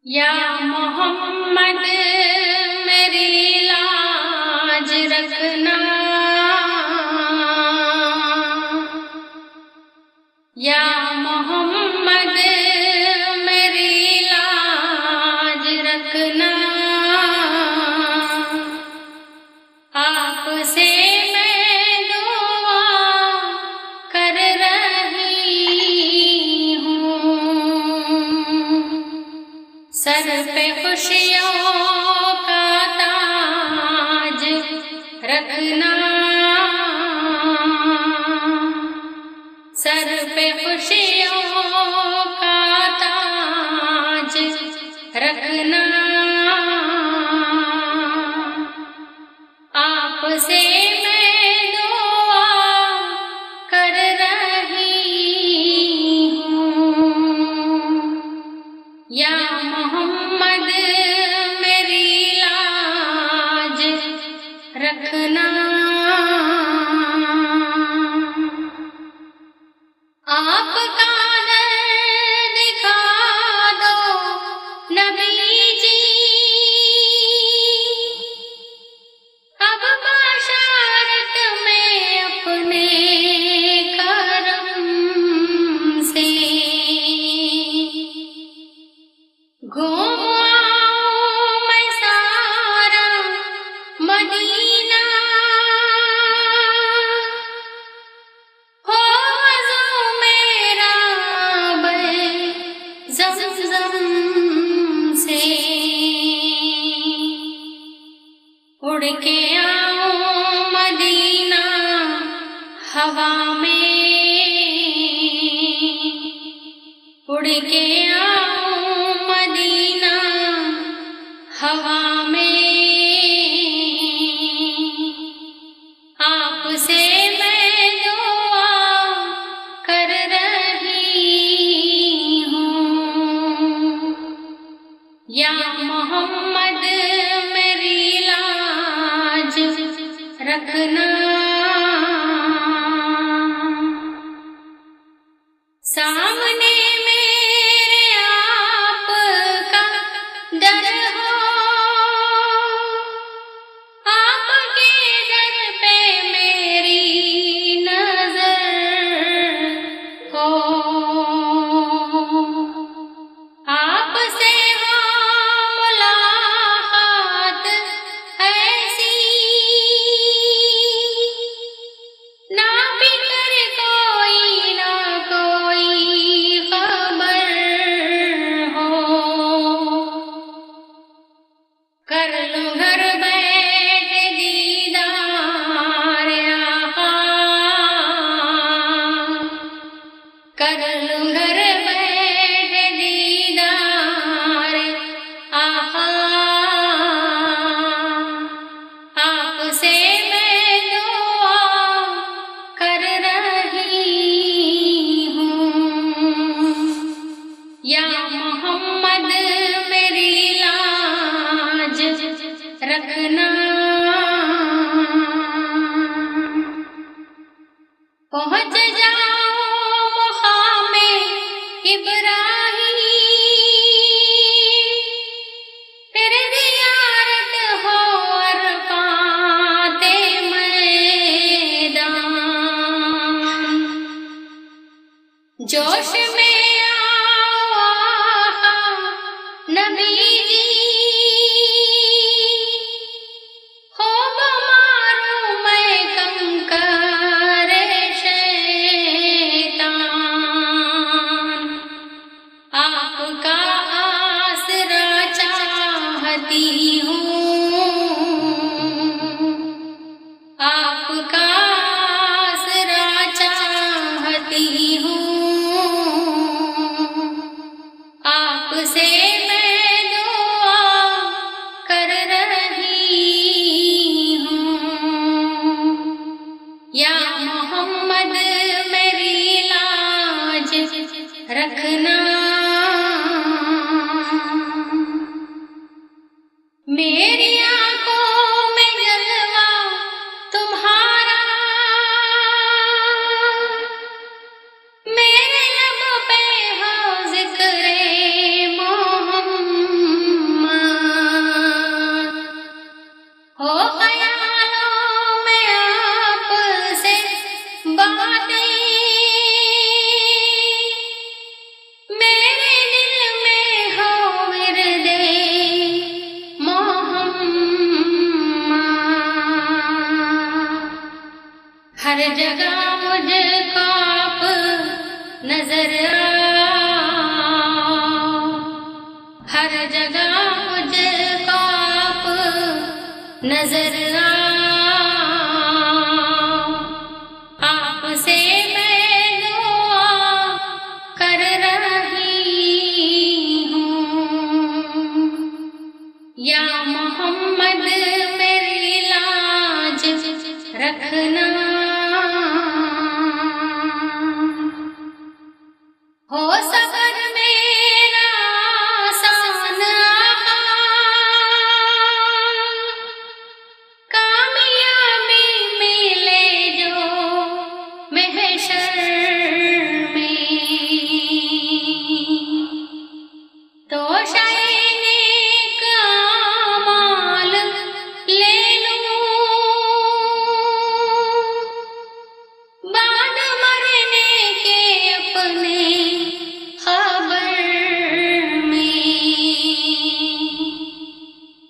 یا محمد میری لاج رکھنا، یا محمد میری لاج رکھنا، آپ سے میں دعا کر رہی ہوں، سر پہ خوشیوں کا تاج رکھنا، سر پہ خوشیوں کا تاج رکھنا، آپ سے میں دعا کر رہی ہوں، یا محمد میری لاج رکھنا۔ آپ کا در دکھا دو نبی جی، اب بشارت میں اپنے کرم سے گھوم آؤں میں سارا مدینہ، ہو وضو میرا بے زمزم سے، اڑ کے آؤں مدینہ ہوا میں، اڑ کے آؤں مدینہ ہوا میں، آپ سے میں دعا کر رہی ہوں، یا محمد میری لاج رکھنا۔ سامنے میرے آپ کا در ہو، آپ کے در پہ میری نظر ہو، آپ سے ہو ملاقات ایسی، نہ فکر کوئی نہ کوئی خبر ہو، کر لوں گھر بیٹھ دیدار آقا، کر لوں گھر بیٹھ دیدار آقا، آپ سے میں دعا کر رہی ہوں، یا محمد میری لاج رکھنا۔ پہنچ جاؤ مقام ابراہیم، پھر زیارت ہو عرفات میدان، جوش میں آؤ آقا نبی جی، ہو ماروں میں کم کر شیطان، آپ کا آسرا چاہتی ہوں، آپ کا آسرا چاہتی ہوں، آپ سے میں دعا کر رہی ہوں، یا محمد میری لاج رکھنا۔ میری آنکھوں میں جلوہ تمہارا، میرے لب پہ ہو ذکر نظر ہر جگہ مجھ کو آپ نظر آپ سے میں دعا کر رہی ہوں، یا محمد میری لاج رکھنا، ہو سفر میرا آسان آقا، کامیابی ملے جو محشر میں، تو شاید نیک اعمال لے لوں، بعد مرنے کے اپنے خبر میں،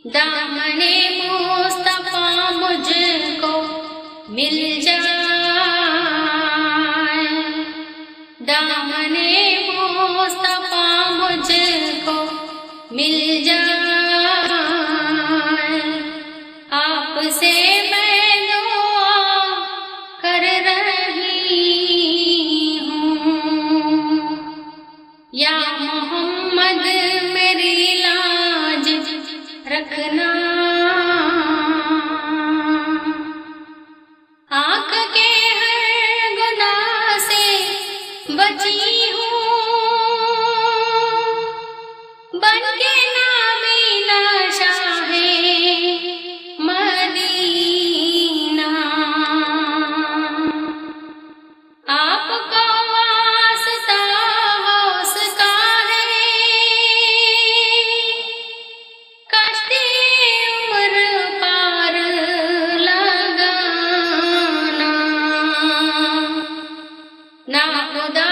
دامن مصطفیٰ مجھ کو مل جائے، دامن مصطفیٰ مجھ کو مل جائے، آپ سے میں دعا کر رہی ہوں، یا محمد میری لاج رکھنا، آنکھ کے ہر گناہ سے بچی ہوں، بن کے نابینا شاہ مدینہ، آپ کو واسطہ غوث کا ہے، کشتی عمر پار لگانا، نا خدا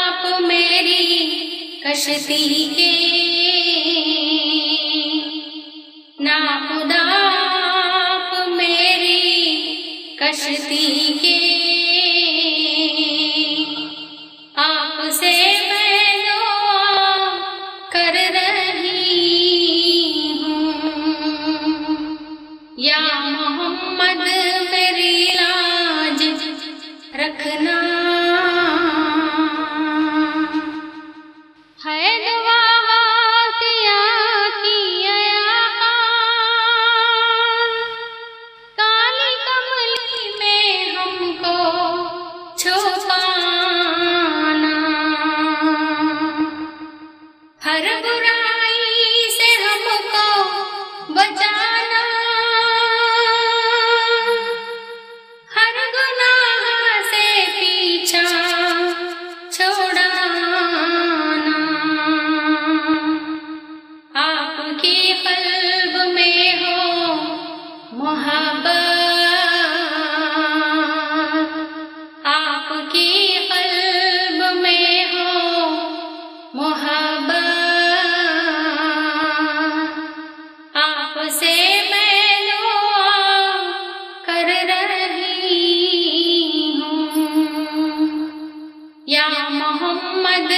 آپ میری کشتی کے، نا خدا آپ میری کشتی کے، آپ سے میں دعا کر رہی ہوں، یا محمد میری لاج رکھنا، ہے دعا واقعہ کی آقا، کالی کملی میں ہم کو چھپانا، ہر برائی سے ہم کو بچانا، ہر گناہ سے پیچھا چھوڑانا، آپ کی قلب میں ہو محبت، آپ کی قلب میں ہو محبت، آپ سے میں دعا کر رہی ہوں، یا محمد